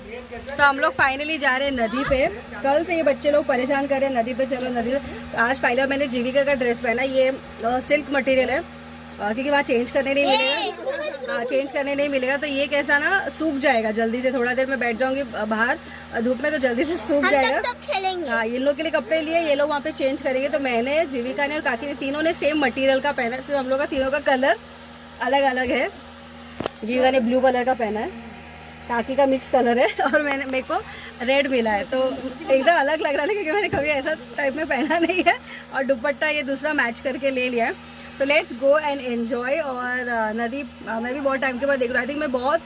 तो हम लोग फाइनली जा रहे हैं नदी पे। कल से ये बच्चे लोग परेशान कर रहे हैं नदी पे चलो नदी पे। आज फाइनल मैंने जीविका का ड्रेस पहना, ये सिल्क मटेरियल है क्योंकि वहाँ चेंज करने नहीं मिलेगा। हाँ चेंज करने नहीं मिलेगा तो ये कैसा ना सूख जाएगा जल्दी से। थोड़ा देर में बैठ जाऊंगी बाहर धूप में तो जल्दी से सूख जाएगा। खेलेंगे। हाँ ये लोग के लिए कपड़े लिए, ये लोग वहाँ पे चेंज करेंगे। तो मैंने, जीविका ने और काकी ने तीनों ने सेम मटेरियल का पहना। सिर्फ हम लोग का तीनों का कलर अलग अलग है। जीविका ने ब्लू कलर का पहना है, काकी का मिक्स कलर है और मेरे को रेड मिला है। तो एकदम अलग लग रहा है क्योंकि मैंने कभी ऐसा टाइप में पहना नहीं है। और दुपट्टा ये दूसरा मैच करके ले लिया है। तो लेट्स गो एंड एंजॉय। और नदी मैं भी बहुत टाइम के बाद देख रहा थी। मैं बहुत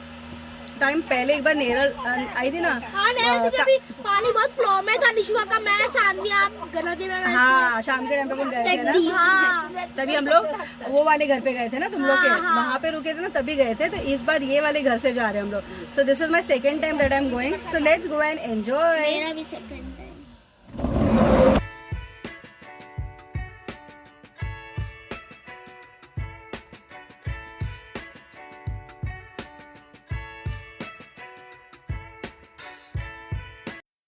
टाइम पहले एक बार नेरल आई थी ना। हाँ, पानी बहुत फ्लो में था। निशुआ का मैं सानवी आप नदी में। हाँ शाम के टाइम पे हम गए थे ना। हाँ। तभी हम लोग वो वाले घर पे गए थे ना, तुम लोग के वहाँ पे रुके थे ना, तभी गए थे। तो इस बार ये वाले घर से जा रहे हैं हम लोग। तो this is my second time that I am going. So let's go and enjoy. मेरा भी सेकंड टाइम।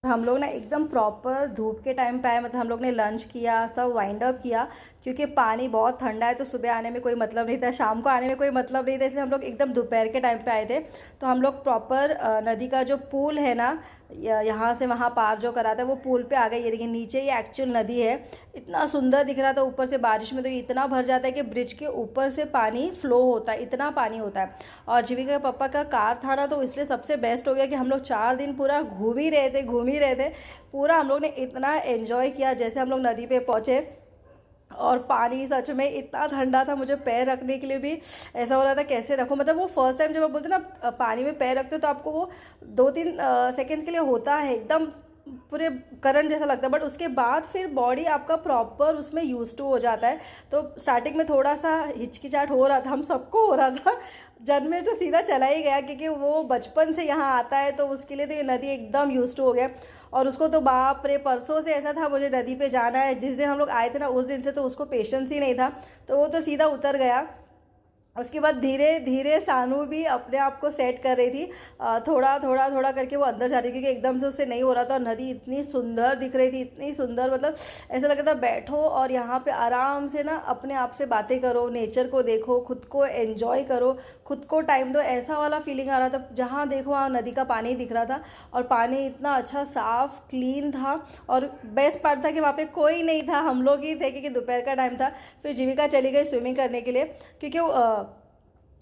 हम लोग ना एकदम प्रॉपर धूप के टाइम पे आए। मतलब हम लोग ने लंच किया, सब वाइंड अप किया क्योंकि पानी बहुत ठंडा है। तो सुबह आने में कोई मतलब नहीं था, शाम को आने में कोई मतलब नहीं था, इसलिए हम लोग एकदम दोपहर के टाइम पे आए थे। तो हम लोग प्रॉपर नदी का जो पुल है ना, यहाँ से वहाँ पार जो करा था वो पुल पे आ गए। ये देखिए नीचे ये एक्चुअल नदी है। इतना सुंदर दिख रहा था ऊपर से। बारिश में तो इतना भर जाता है कि ब्रिज के ऊपर से पानी फ्लो होता है, इतना पानी होता है। और जीविका के पापा का कार था ना, तो इसलिए सबसे बेस्ट हो गया कि हम लोग 4 दिन पूरा घूम ही रहे थे पूरा। हम लोग ने इतना एंजॉय किया। जैसे हम लोग नदी पे पहुँचे और पानी सच में इतना ठंडा था, मुझे पैर रखने के लिए भी ऐसा हो रहा था कैसे रखूं। मतलब वो फर्स्ट टाइम जब आप बोलते ना पानी में पैर रखते हो तो आपको वो 2-3 सेकेंड्स के लिए होता है एकदम पूरे करंट जैसा लगता है। बट उसके बाद फिर बॉडी आपका प्रॉपर उसमें यूज टू हो जाता है। तो स्टार्टिंग में थोड़ा सा हिचकिचाहट हो रहा था, हम सबको हो रहा था। जन में तो सीधा चला ही गया क्योंकि वो बचपन से यहाँ आता है तो उसके लिए तो ये नदी एकदम यूज टू हो गया। और उसको तो बाप रे, परसों से ऐसा था मुझे नदी पे जाना है। जिस दिन हम लोग आए थे ना उस दिन से तो उसको पेशेंस ही नहीं था, तो वो तो सीधा उतर गया। उसके बाद धीरे धीरे सानू भी अपने आप को सेट कर रही थी। थोड़ा करके वो अंदर जा रही थी क्योंकि एकदम से उससे नहीं हो रहा था। और नदी इतनी सुंदर दिख रही थी, इतनी सुंदर। मतलब ऐसा लग रहा था बैठो और यहाँ पे आराम से ना अपने आप से बातें करो, नेचर को देखो, खुद को एंजॉय करो, खुद को टाइम दो। ऐसा वाला फीलिंग आ रहा था। जहाँ देखो वहाँ नदी का पानी दिख रहा था और पानी इतना अच्छा साफ क्लीन था। और बेस्ट पार्ट था कि वहाँ पे कोई नहीं था, हम लोग ही थे क्योंकि दोपहर का टाइम था। फिर जीविका चली गई स्विमिंग करने के लिए क्योंकि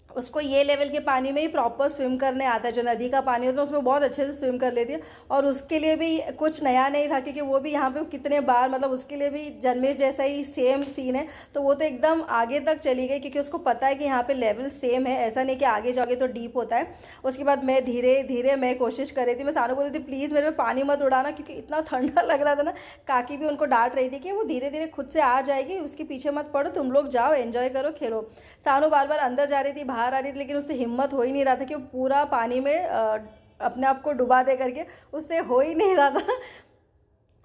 उसको ये लेवल के पानी में ही प्रॉपर स्विम करने आता है। जो नदी का पानी होता है उसमें बहुत अच्छे से स्विम कर लेती है। और उसके लिए भी कुछ नया नहीं था क्योंकि वो भी यहाँ पे कितने बार, मतलब उसके लिए भी जन्मेश जैसा ही सेम सीन है। तो वो तो एकदम आगे तक चली गई क्योंकि उसको पता है कि यहाँ पे लेवल सेम है, ऐसा नहीं कि आगे जाओगे तो डीप होता है। उसके बाद मैं धीरे धीरे मैं कोशिश कर रही थी। मैं सानू बोल रही थी प्लीज़ मेरे में पानी मत उड़ाना क्योंकि इतना ठंडा लग रहा था ना। काकी भी उनको डांट रही थी कि वो धीरे धीरे खुद से आ जाएगी, उसके पीछे मत पड़ो, तुम लोग जाओ एंजॉय करो खेलो। सानू बार बार अंदर जा रही थी, बाहर आ रही थी, लेकिन उससे हिम्मत हो ही नहीं रहा था कि वो पूरा पानी में अपने आप को डुबा दे करके, उससे हो ही नहीं रहा था।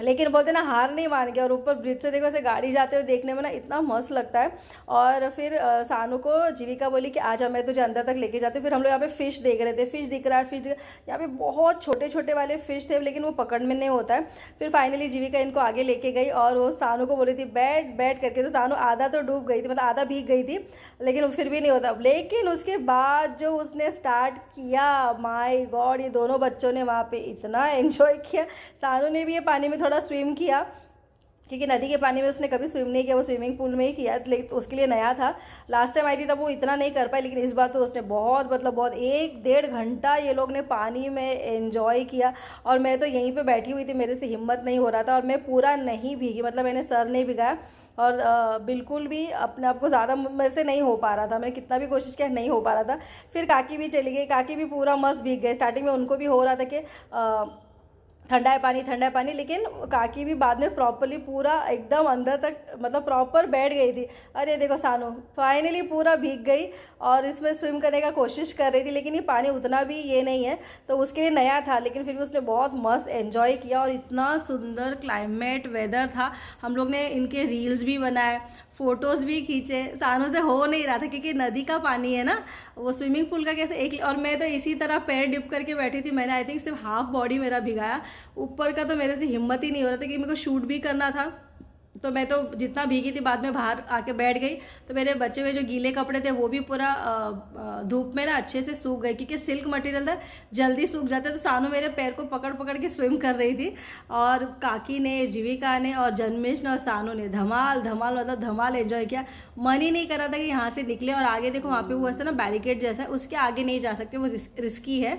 लेकिन बोलते ना हार नहीं मान गया। और ऊपर ब्रिज से देखो ऐसे गाड़ी जाते हुए देखने में ना इतना मस्त लगता है। और फिर सानू को जीविका बोली कि आजा मैं तुझे अंदर तक लेके जाती हूँ। फिर हम लोग यहाँ पे फ़िश देख रहे थे, फ़िश दिख रहा है, यहाँ पे बहुत छोटे छोटे वाले फ़िश थे लेकिन वो पकड़ में नहीं होता है। फिर फाइनली जीविका इनको आगे लेके गई और वो सानू को बोली थी बैठ बैठ करके। तो सानू आधा तो डूब गई थी, मतलब आधा भीग गई थी, लेकिन फिर भी नहीं होता। लेकिन उसके बाद जो उसने स्टार्ट किया, माय गॉड, ये दोनों बच्चों ने वहाँ पे इतना एंजॉय किया। सानू ने भी ये पानी में थोड़ा स्विम किया क्योंकि नदी के पानी में उसने कभी स्विम नहीं किया, वो स्विमिंग पूल में ही किया, लेकिन तो उसके लिए नया था। लास्ट टाइम आई थी तब वो इतना नहीं कर पाई, लेकिन इस बार तो उसने बहुत, मतलब बहुत 1-1.5 घंटा ये लोग ने पानी में एंजॉय किया। और मैं तो यहीं पे बैठी हुई थी, मेरे से हिम्मत नहीं हो रहा था। और मैं पूरा नहीं भीगी, मतलब मैंने सर नहीं भिगाया और बिल्कुल भी अपने आप को ज़्यादा मेरे से नहीं हो पा रहा था। मैंने कितना भी कोशिश किया नहीं हो पा रहा था। फिर काकी भी चली गई, काकी भी पूरा मस्त भीग गए। स्टार्टिंग में उनको भी हो रहा था कि ठंडा है पानी, लेकिन काकी भी बाद में प्रॉपरली पूरा एकदम अंदर तक, मतलब प्रॉपर बैठ गई थी। अरे देखो सानू फाइनली पूरा भीग गई और इसमें स्विम करने का कोशिश कर रही थी, लेकिन ये पानी उतना भी ये नहीं है तो उसके लिए नया था। लेकिन फिर भी उसने बहुत मस्त एंजॉय किया और इतना सुंदर क्लाइमेट वेदर था। हम लोग ने इनके रील्स भी बनाए, फ़ोटोज़ भी खींचे। सानू से हो नहीं रहा था क्योंकि नदी का पानी है ना, वो स्विमिंग पूल का कैसे एक, और मैं तो इसी तरह पैर डिप करके बैठी थी। मैंने आई थिंक सिर्फ हाफ बॉडी मेरा भिगाया, ऊपर का तो मेरे से हिम्मत ही नहीं हो रहा था क्योंकि मेरे को शूट भी करना था। तो मैं तो जितना भीगी थी बाद में बाहर आके बैठ गई, तो मेरे बचे हुए जो गीले कपड़े थे वो भी पूरा धूप में ना अच्छे से सूख गए क्योंकि सिल्क मटेरियल था, जल्दी सूख जाता है। तो सानू मेरे पैर को पकड़ पकड़ के स्विम कर रही थी, और काकी ने, जीविका ने और जन्मेश ने और सानू ने धमाल धमाल मतलब धमाल एंजॉय किया। मन ही नहीं कर रहा था कि यहाँ से निकले। और आगे देखो वहाँ पे वो ऐसा ना बैरिकेड जैसा है, उसके आगे नहीं जा सकते, वो रिस्की है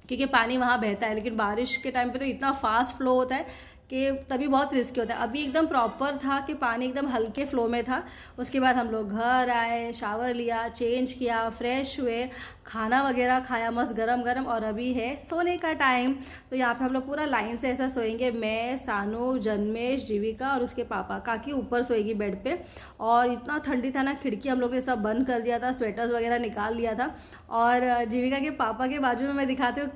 क्योंकि पानी वहाँ बहता है। लेकिन बारिश के टाइम पे तो इतना फास्ट फ्लो होता है कि तभी बहुत रिस्की होता है। अभी एकदम प्रॉपर था कि पानी एकदम हल्के फ्लो में था। उसके बाद हम लोग घर आए, शावर लिया, चेंज किया, फ्रेश हुए, खाना वगैरह खाया मस्त गरम गरम, और अभी है सोने का टाइम। तो यहाँ पे हम लोग पूरा लाइन से ऐसा सोएंगे, मैं, सानू, जन्मेश, जीविका और उसके पापा। काकी ऊपर सोएगी बेड पे। और इतना ठंडी था ना, खिड़की हम लोग ने सब बंद कर दिया था, स्वेटर्स वगैरह निकाल लिया था। और जीविका के पापा के बाजू में मैं दिखाती हूँ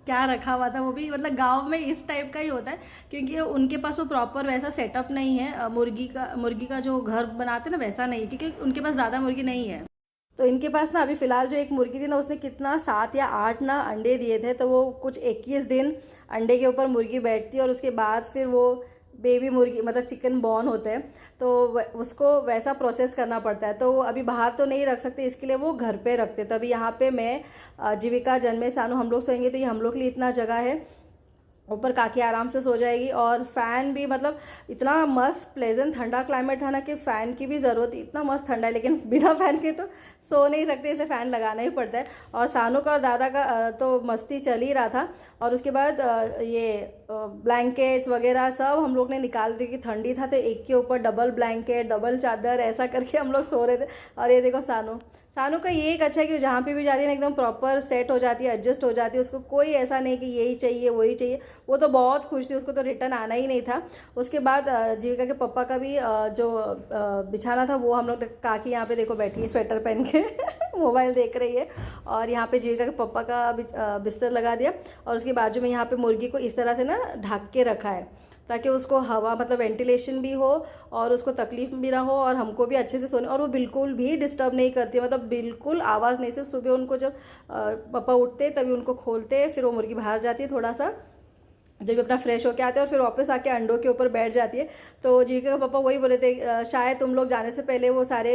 क्या रखा हुआ था। वो भी मतलब गाँव में इस टाइप का ही होता है क्योंकि उनके पास वो प्रॉपर वैसा सेटअप नहीं है। मुर्गी का जो घर बनाते हैं ना वैसा नहीं है क्योंकि उनके पास ज़्यादा मुर्गी नहीं है। तो इनके पास ना अभी फ़िलहाल जो एक मुर्गी थी ना, उसने कितना 7 या 8 ना अंडे दिए थे। तो वो कुछ 21 दिन अंडे के ऊपर मुर्गी बैठती है और उसके बाद फिर वो बेबी मुर्गी मतलब चिकन बॉर्न होते हैं, तो उसको वैसा प्रोसेस करना पड़ता है। तो अभी बाहर तो नहीं रख सकते, इसके लिए वो घर पे रखते। तो अभी यहाँ पे मैं, जीविका, जन्मेश, सानू हम लोग सोएंगे। तो ये हम लोग के लिए इतना जगह है, ऊपर काकी आराम से सो जाएगी। और फ़ैन भी मतलब इतना मस्त प्लेजेंट ठंडा क्लाइमेट था ना कि फ़ैन की भी ज़रूरत, इतना मस्त ठंडा है। लेकिन बिना फ़ैन के तो सो नहीं सकते, इसलिए फ़ैन लगाना ही पड़ता है। और सानू का और दादा का तो मस्ती चल ही रहा था। और उसके बाद ये ब्लैंकेट्स वगैरह सब हम लोग ने निकाल दी कि ठंडी था, तो एक के ऊपर डबल ब्लैंकेट, डबल चादर ऐसा करके हम लोग सो रहे थे। और ये देखो सानू का ये एक अच्छा है कि जहाँ पे भी जाती है ना एकदम प्रॉपर सेट हो जाती है, एडजस्ट हो जाती है। उसको कोई ऐसा नहीं कि यही चाहिए वही चाहिए। वो तो बहुत खुश थी, उसको तो रिटर्न आना ही नहीं था। उसके बाद जीविका के पापा का भी जो बिछाना था वो हम लोग, काकी यहाँ पे देखो बैठी है स्वेटर पहन के मोबाइल देख रही है। और यहाँ पे जीविका के पापा का बिस्तर लगा दिया, और उसके बाजू में यहाँ पे मुर्गी को इस तरह से ना ढक के रखा है ताकि उसको हवा मतलब वेंटिलेशन भी हो और उसको तकलीफ भी ना हो, और हमको भी अच्छे से सोने। और वो बिल्कुल भी डिस्टर्ब नहीं करती, मतलब बिल्कुल आवाज़ नहीं से। सुबह उनको जब पापा उठते तभी उनको खोलते, फिर वो मुर्गी बाहर जाती है थोड़ा सा, जब भी अपना फ्रेश होके आते हैं, और फिर वापस आके अंडों के ऊपर बैठ जाती है। तो जीविका के पापा वही बोले थे, शायद तुम लोग जाने से पहले वो सारे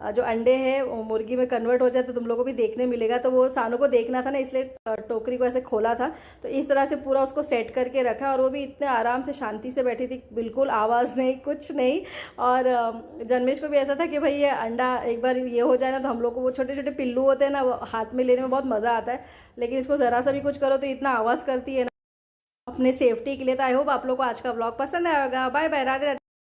जो अंडे हैं वो मुर्गी में कन्वर्ट हो जाए तो तुम लोगों को भी देखने मिलेगा। तो वो सानू को देखना था ना, इसलिए टोकरी को ऐसे खोला था। तो इस तरह से पूरा उसको सेट करके रखा, और वो भी इतने आराम से शांति से बैठी थी, बिल्कुल आवाज़ नहीं, कुछ नहीं। और जन्मेश को भी ऐसा था कि भाई ये अंडा एक बार ये हो जाए ना, तो हम लोग को वो छोटे छोटे पिल्लू होते हैं ना, वो हाथ में लेने में बहुत मज़ा आता है। लेकिन इसको ज़रा सा भी कुछ करो तो इतना आवाज़ करती है ना अपने सेफ्टी के लिए। तो आई होप आप लोग को आज का व्लॉग पसंद आया होगा। Bye bye, Radhe Radhe.